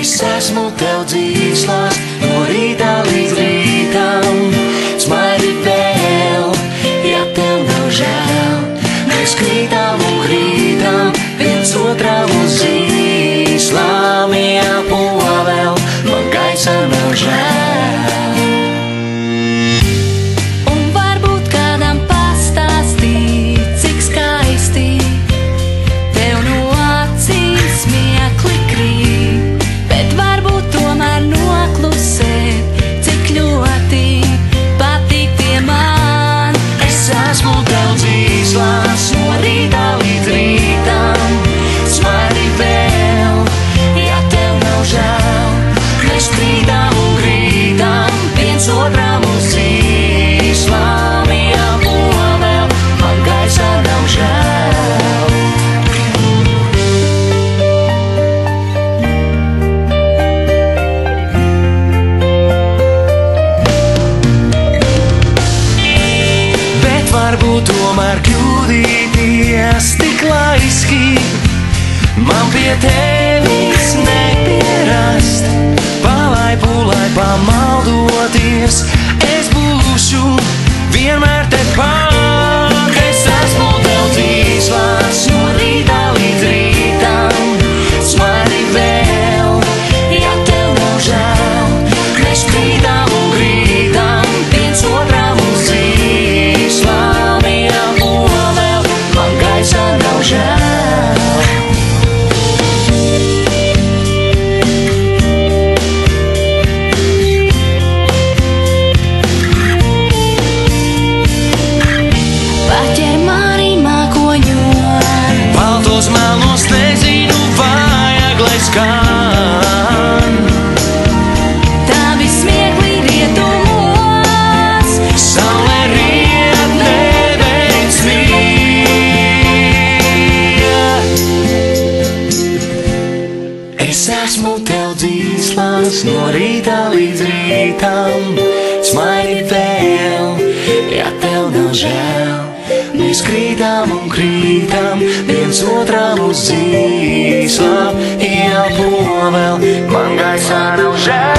Es esmu tev dzīslās, no rīta līdz rītam. Smaidi vēl, ja tev nav žēl. Mēs krītam un krītam, viens otram uz zīslām. Jāpo vēl, man gaisa nav žēl. Un varbūt kādam pastāstīt, cik skaisti tev no acīm smiekli krīt, bet varbūt tomēr noklusēt, cik ļoti patīk tie man. Es esmu tev dzīslās, no rīta līdz rītam. Smaidi vēl, ja tev nav žēl. Mēs krītam un krītam, viens otram uz zīslām. Jāpo vēl, man gaisa nav žēl. Bet varbūt tomēr kļūdīties tik laiski, man pie tevis nepierast. Palaipu, lai pamaldoties, es būšu vienmēr tepat. Es esmu tev dzīslās, no rīta līdz rītam. Smaidi vēl, ja tev nav žēl. Mēs krītam un krītam, viens otram uz zīslām. Jāpo vēl, man gaisa nav žēl. Paķer mani mākoņos, Baltos melnos nezinu, vajag, lai skan. tavi smiekli rietumos. Saule riet, debes mīt. Es esmu tev dzīslās, no rīta līdz rītam. Smaidi vēl, ja tev nav žēl. Mēs krītam un krītam, viens otram uz zīslām. Jāpo vēl, man gaisa nav žēl.